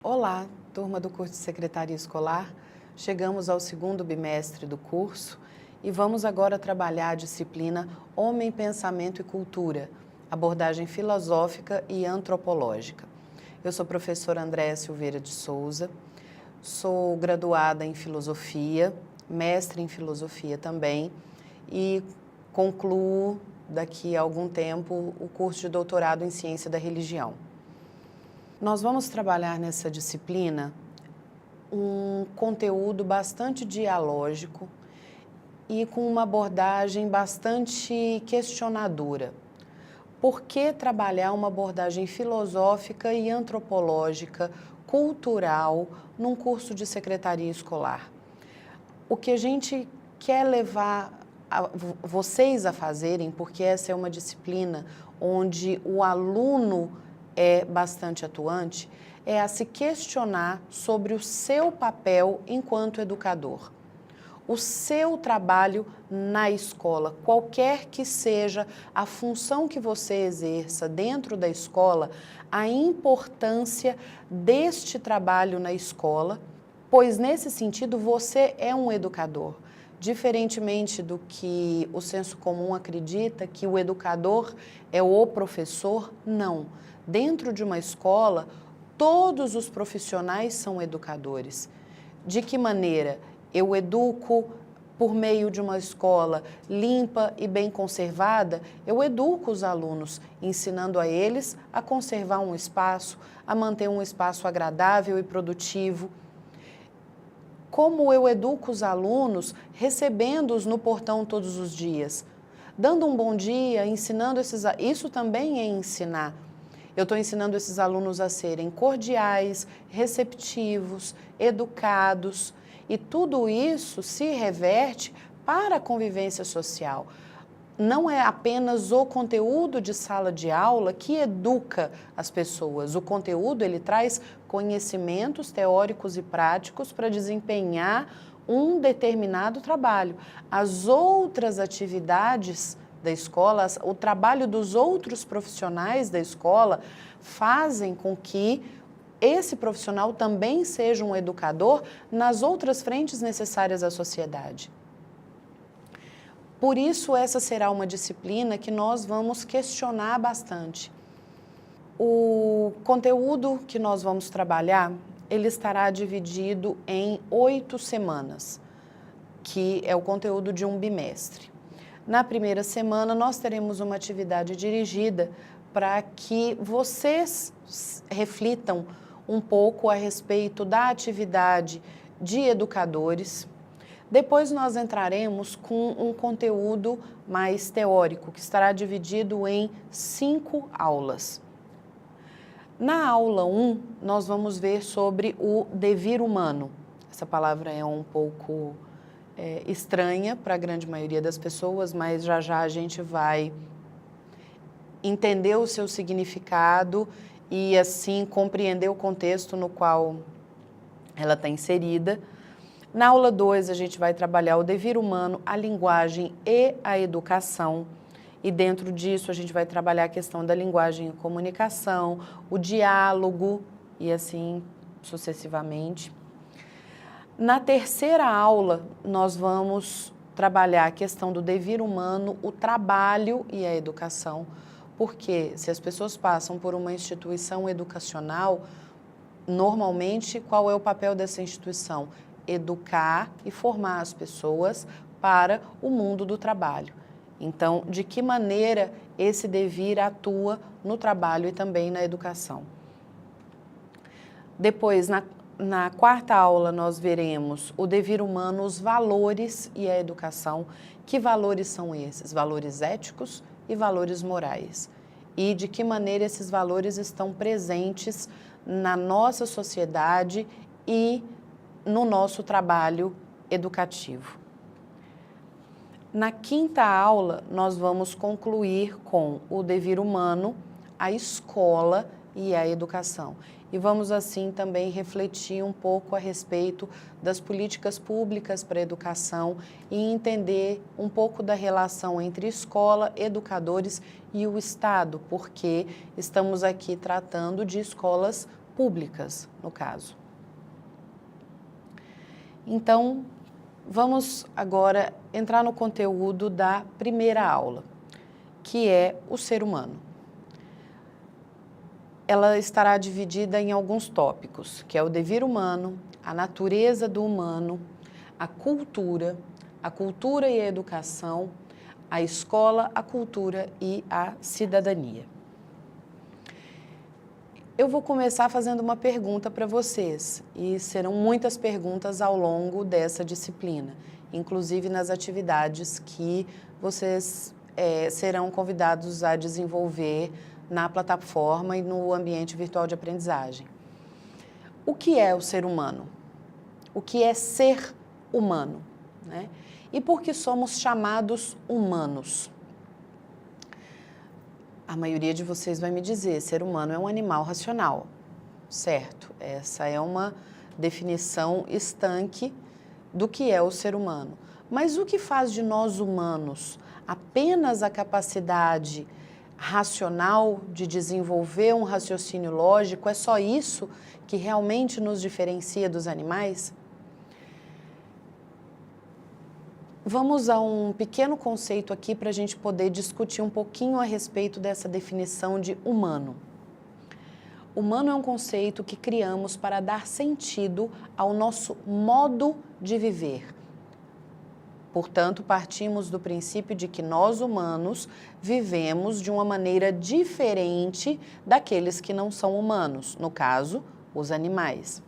Olá, turma do curso de Secretaria Escolar. Chegamos ao segundo bimestre do curso e vamos agora trabalhar a disciplina Homem, Pensamento e Cultura, abordagem filosófica e antropológica. Eu sou professora Andréa Silveira de Souza, sou graduada em Filosofia, mestre em Filosofia também e concluo daqui a algum tempo o curso de doutorado em Ciência da Religião. Nós vamos trabalhar nessa disciplina um conteúdo bastante dialógico e com uma abordagem bastante questionadora. Por que trabalhar uma abordagem filosófica e antropológica, cultural, num curso de secretaria escolar? O que a gente quer levar vocês a fazerem, porque essa é uma disciplina onde o aluno é bastante atuante, é a se questionar sobre o seu papel enquanto educador. O seu trabalho na escola, qualquer que seja a função que você exerça dentro da escola, a importância deste trabalho na escola, pois nesse sentido você é um educador. Diferentemente do que o senso comum acredita, que o educador é o professor, não. Dentro de uma escola, todos os profissionais são educadores. De que maneira? Eu educo por meio de uma escola limpa e bem conservada, eu educo os alunos, ensinando a eles a conservar um espaço, a manter um espaço agradável e produtivo. Como eu educo os alunos, recebendo-os no portão todos os dias, dando um bom dia, ensinando isso também é ensinar. Eu estou ensinando esses alunos a serem cordiais, receptivos, educados, e tudo isso se reverte para a convivência social. Não é apenas o conteúdo de sala de aula que educa as pessoas. O conteúdo, ele traz conhecimentos teóricos e práticos para desempenhar um determinado trabalho. As outras atividades da escola, o trabalho dos outros profissionais da escola fazem com que esse profissional também seja um educador nas outras frentes necessárias à sociedade. Por isso, essa será uma disciplina que nós vamos questionar bastante. O conteúdo que nós vamos trabalhar, ele estará dividido em 8 semanas, que é o conteúdo de um bimestre. Na primeira semana, nós teremos uma atividade dirigida para que vocês reflitam um pouco a respeito da atividade de educadores. Depois nós entraremos com um conteúdo mais teórico, que estará dividido em 5 aulas. Na aula 1, nós vamos ver sobre o devir humano. Essa palavra é um pouco estranha para a grande maioria das pessoas, mas já já a gente vai entender o seu significado e assim compreender o contexto no qual ela está inserida. Na aula 2, a gente vai trabalhar o devir humano, a linguagem e a educação. E dentro disso, a gente vai trabalhar a questão da linguagem e comunicação, o diálogo e assim sucessivamente. Na terceira aula, nós vamos trabalhar a questão do devir humano, o trabalho e a educação. Porque se as pessoas passam por uma instituição educacional, normalmente, qual é o papel dessa instituição? Educar e formar as pessoas para o mundo do trabalho. Então, de que maneira esse devir atua no trabalho e também na educação? Depois, na quarta aula, nós veremos o devir humano, os valores e a educação. Que valores são esses? Valores éticos e valores morais. E de que maneira esses valores estão presentes na nossa sociedade e no nosso trabalho educativo. Na quinta aula, nós vamos concluir com o devir humano, a escola e a educação. E vamos assim também refletir um pouco a respeito das políticas públicas para a educação e entender um pouco da relação entre escola, educadores e o Estado, porque estamos aqui tratando de escolas públicas, no caso. Então, vamos agora entrar no conteúdo da primeira aula, que é o ser humano. Ela estará dividida em alguns tópicos, que é o devir humano, a natureza do humano, a cultura e a educação, a escola, a cultura e a cidadania. Eu vou começar fazendo uma pergunta para vocês, e serão muitas perguntas ao longo dessa disciplina, inclusive nas atividades que vocês serão convidados a desenvolver na plataforma e no ambiente virtual de aprendizagem. O que é o ser humano? O que é ser humano, né? E por que somos chamados humanos? A maioria de vocês vai me dizer, ser humano é um animal racional, certo? Essa é uma definição estanque do que é o ser humano. Mas o que faz de nós humanos apenas a capacidade racional de desenvolver um raciocínio lógico? É só isso que realmente nos diferencia dos animais? Vamos a um pequeno conceito aqui para a gente poder discutir um pouquinho a respeito dessa definição de humano. Humano é um conceito que criamos para dar sentido ao nosso modo de viver. Portanto, partimos do princípio de que nós, humanos, vivemos de uma maneira diferente daqueles que não são humanos, no caso, os animais.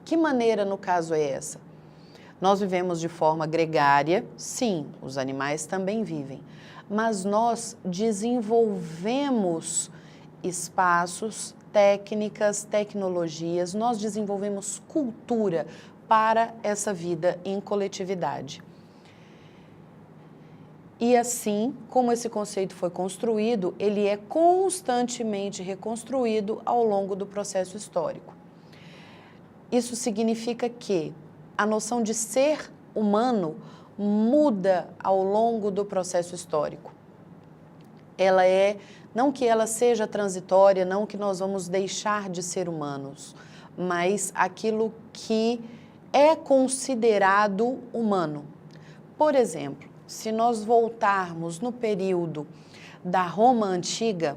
Que maneira, no caso, é essa? Nós vivemos de forma gregária, sim, os animais também vivem, mas nós desenvolvemos espaços, técnicas, tecnologias, nós desenvolvemos cultura para essa vida em coletividade. E assim, como esse conceito foi construído, ele é constantemente reconstruído ao longo do processo histórico. Isso significa que a noção de ser humano muda ao longo do processo histórico. Não que ela seja transitória, não que nós vamos deixar de ser humanos, mas aquilo que é considerado humano. Por exemplo, se nós voltarmos no período da Roma Antiga,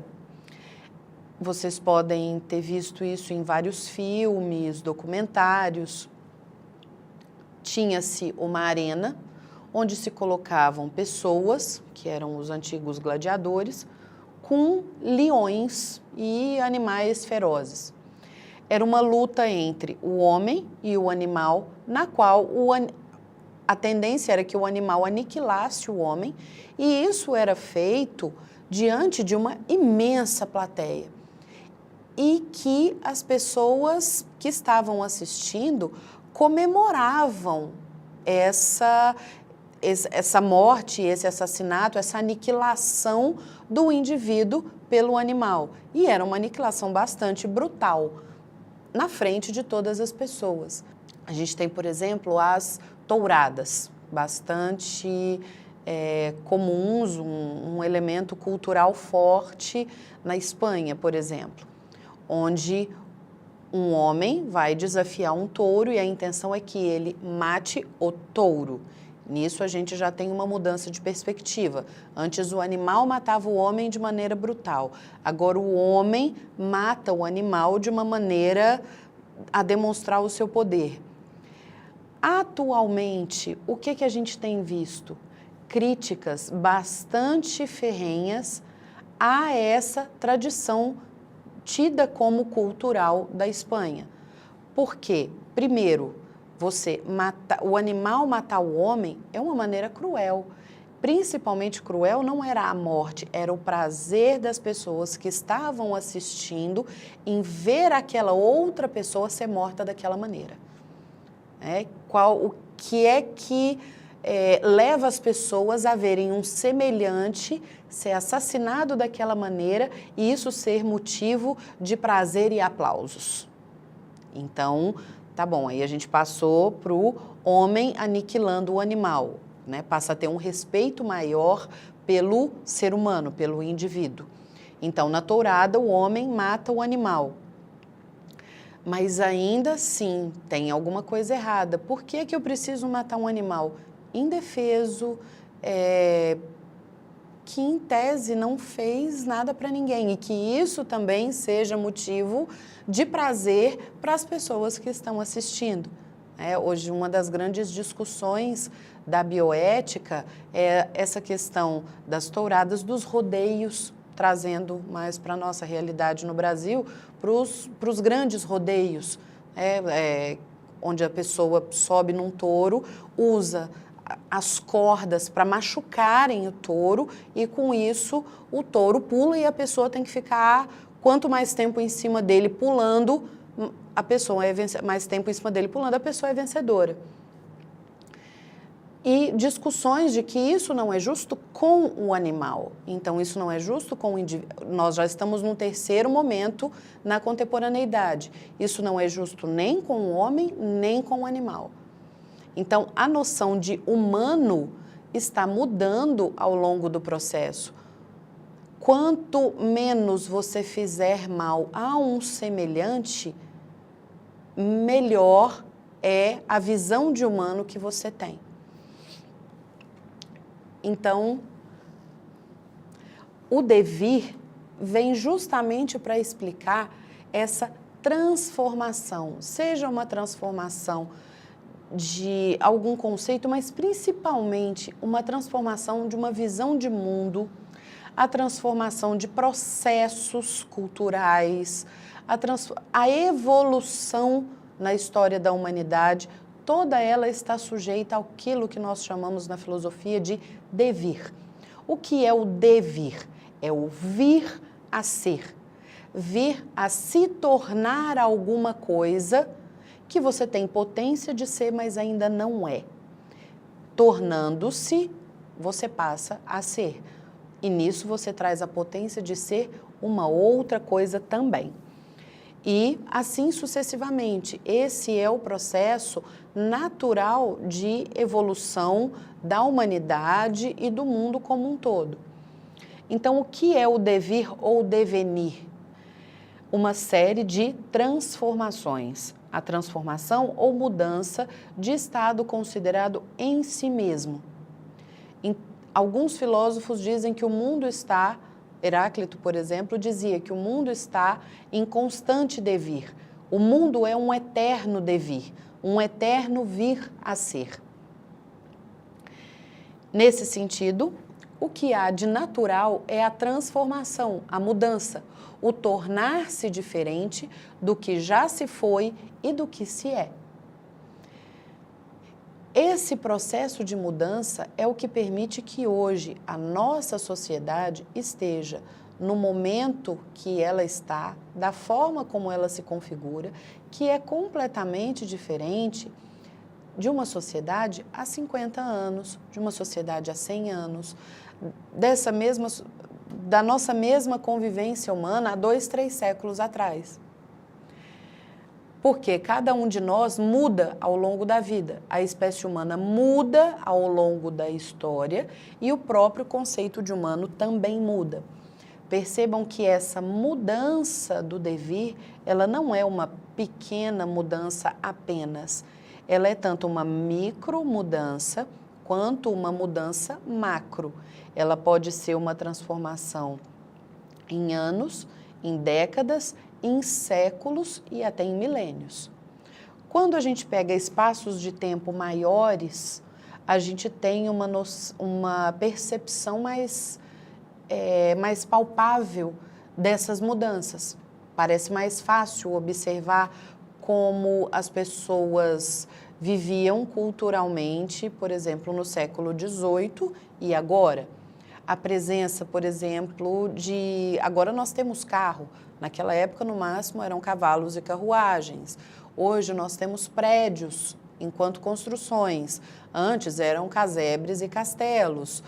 vocês podem ter visto isso em vários filmes, documentários. Tinha-se uma arena onde se colocavam pessoas, que eram os antigos gladiadores, com leões e animais ferozes. Era uma luta entre o homem e o animal, na qual a tendência era que o animal aniquilasse o homem, e isso era feito diante de uma imensa plateia. E que as pessoas que estavam assistindo comemoravam essa morte, esse assassinato, essa aniquilação do indivíduo pelo animal. E era uma aniquilação bastante brutal, na frente de todas as pessoas. A gente tem, por exemplo, as touradas, bastante comuns, um elemento cultural forte na Espanha, por exemplo, onde um homem vai desafiar um touro e a intenção é que ele mate o touro. Nisso a gente já tem uma mudança de perspectiva. Antes o animal matava o homem de maneira brutal. Agora o homem mata o animal de uma maneira a demonstrar o seu poder. Atualmente, o que a gente tem visto? Críticas bastante ferrenhas a essa tradição tida como cultural da Espanha. Por quê? Primeiro, o animal matar o homem é uma maneira cruel. Principalmente cruel não era a morte, era o prazer das pessoas que estavam assistindo em ver aquela outra pessoa ser morta daquela maneira. O que é que leva as pessoas a verem um semelhante ser assassinado daquela maneira e isso ser motivo de prazer e aplausos? Então, tá bom, aí a gente passou para o homem aniquilando o animal, né? Passa a ter um respeito maior pelo ser humano, pelo indivíduo. Então, na tourada, o homem mata o animal. mas ainda assim tem alguma coisa errada. Por que que eu preciso matar um animal indefeso, que em tese não fez nada para ninguém, e que isso também seja motivo de prazer para as pessoas que estão assistindo? Hoje, uma das grandes discussões da bioética é essa questão das touradas, dos rodeios, trazendo mais para a nossa realidade no Brasil, para os grandes rodeios, onde a pessoa sobe num touro, usa as cordas para machucarem o touro, e com isso o touro pula e a pessoa tem que ficar quanto mais tempo em cima dele pulando, a pessoa mais tempo em cima dele pulando, a pessoa é vencedora. E discussões de que isso não é justo com o animal. Então, isso não é justo com o indivíduo. Nós já estamos num terceiro momento na contemporaneidade. Isso não é justo nem com o homem, nem com o animal. Então, a noção de humano está mudando ao longo do processo. Quanto menos você fizer mal a um semelhante, melhor é a visão de humano que você tem. Então, o devir vem justamente para explicar essa transformação, seja uma transformação de algum conceito, mas principalmente uma transformação de uma visão de mundo, a transformação de processos culturais, a evolução na história da humanidade. Toda ela está sujeita àquilo que nós chamamos na filosofia de devir. O que é o devir? É o vir a ser, vir a se tornar alguma coisa que você tem potência de ser, mas ainda não é. Tornando-se, você passa a ser. E nisso você traz a potência de ser uma outra coisa também. E assim sucessivamente. Esse é o processo natural de evolução da humanidade e do mundo como um todo. Então, o que é o devir ou devenir? Uma série de transformações. A transformação ou mudança de estado considerado em si mesmo. Alguns filósofos dizem que o mundo está, Heráclito, por exemplo, dizia que o mundo está em constante devir. O mundo é um eterno devir, um eterno vir a ser. Nesse sentido, o que há de natural é a transformação, a mudança, o tornar-se diferente do que já se foi e do que se é. Esse processo de mudança é o que permite que hoje a nossa sociedade esteja no momento que ela está, da forma como ela se configura, que é completamente diferente de uma sociedade há 50 anos, de uma sociedade há 100 anos, da nossa mesma convivência humana há 2, 3 séculos atrás. Porque cada um de nós muda ao longo da vida. A espécie humana muda ao longo da história e o próprio conceito de humano também muda. Percebam que essa mudança do devir, ela não é uma pequena mudança apenas. Ela é tanto uma micro mudança quanto uma mudança macro. Ela pode ser uma transformação em anos, em décadas, em séculos e até em milênios. Quando a gente pega espaços de tempo maiores, a gente tem uma percepção mais palpável dessas mudanças. Parece mais fácil observar como as pessoas viviam culturalmente, por exemplo, no século XVIII e agora. A presença, por exemplo, agora nós temos carro. Naquela época, no máximo, eram cavalos e carruagens. Hoje, nós temos prédios enquanto construções. Antes, eram casebres e castelos.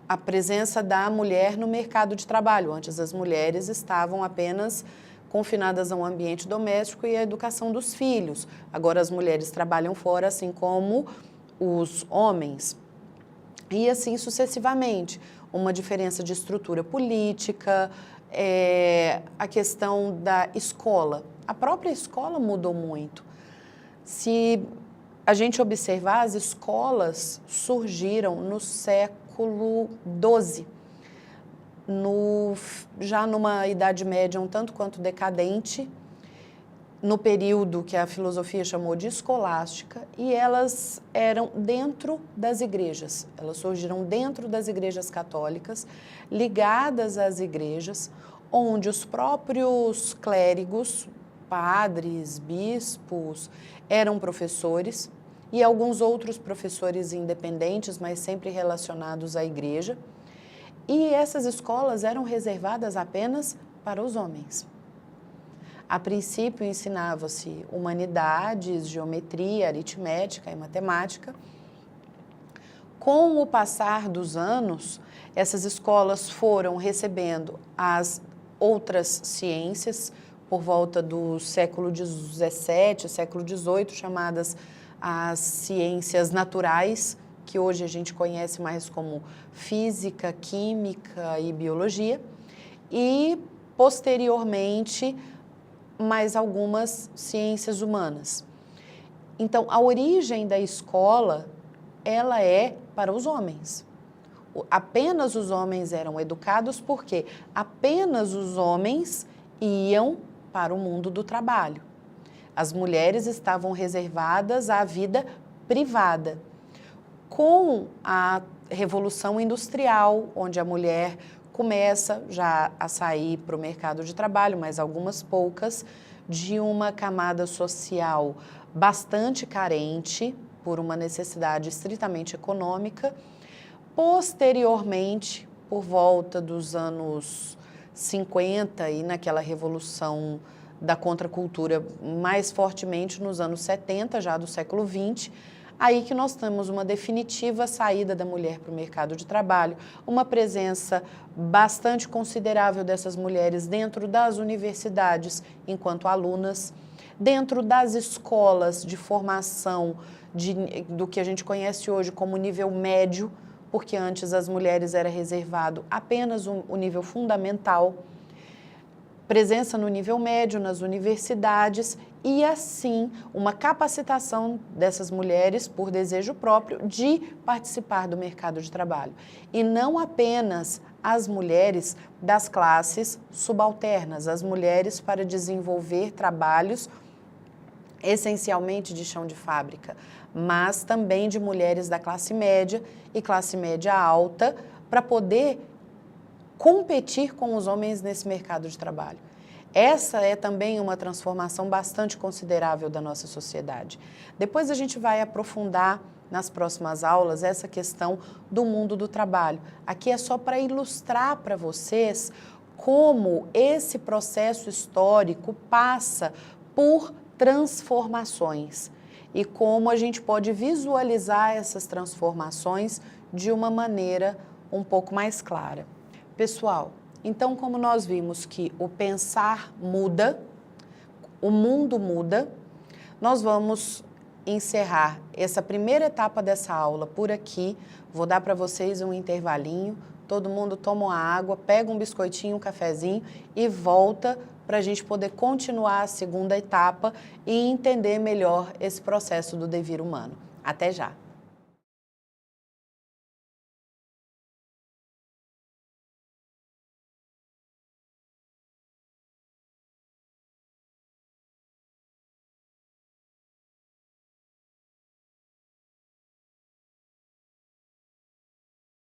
A presença da mulher no mercado de trabalho. Antes, as mulheres estavam apenas confinadas a um ambiente doméstico e à educação dos filhos. Agora, as mulheres trabalham fora, assim como os homens. E assim sucessivamente. Uma diferença de estrutura política, a questão da escola. A própria escola mudou muito. Se a gente observar, as escolas surgiram no século XII, já numa Idade Média um tanto quanto decadente, no período que a filosofia chamou de escolástica, e elas eram dentro das igrejas. Elas surgiram dentro das igrejas católicas, ligadas às igrejas, onde os próprios clérigos, padres, bispos, eram professores, e alguns outros professores independentes, mas sempre relacionados à igreja. E essas escolas eram reservadas apenas para os homens. A princípio, ensinava-se humanidades, geometria, aritmética e matemática. Com o passar dos anos, essas escolas foram recebendo as outras ciências, por volta do século XVII, século XVIII, chamadas as ciências naturais, que hoje a gente conhece mais como física, química e biologia, e, posteriormente, mais algumas ciências humanas. Então, a origem da escola, ela é para os homens. Apenas os homens eram educados porque apenas os homens iam para o mundo do trabalho. As mulheres estavam reservadas à vida privada. Com a Revolução Industrial, onde a mulher começa já a sair para o mercado de trabalho, mas algumas poucas, de uma camada social bastante carente, por uma necessidade estritamente econômica. Posteriormente, por volta dos anos 50 e naquela revolução da contracultura mais fortemente nos anos 70, já do século XX, aí que nós temos uma definitiva saída da mulher para o mercado de trabalho, uma presença bastante considerável dessas mulheres dentro das universidades enquanto alunas, dentro das escolas de formação do que a gente conhece hoje como nível médio, porque antes as mulheres era reservado apenas o nível fundamental, presença no nível médio, nas universidades, e assim uma capacitação dessas mulheres por desejo próprio de participar do mercado de trabalho. E não apenas as mulheres das classes subalternas, as mulheres para desenvolver trabalhos essencialmente de chão de fábrica, mas também de mulheres da classe média e classe média alta para poder competir com os homens nesse mercado de trabalho. Essa é também uma transformação bastante considerável da nossa sociedade. Depois a gente vai aprofundar nas próximas aulas essa questão do mundo do trabalho. Aqui é só para ilustrar para vocês como esse processo histórico passa por transformações e como a gente pode visualizar essas transformações de uma maneira um pouco mais clara. Pessoal, então como nós vimos que o pensar muda, o mundo muda, nós vamos encerrar essa primeira etapa dessa aula por aqui. Vou dar para vocês um intervalinho, todo mundo toma uma água, pega um biscoitinho, um cafezinho e volta para a gente poder continuar a segunda etapa e entender melhor esse processo do devir humano. Até já!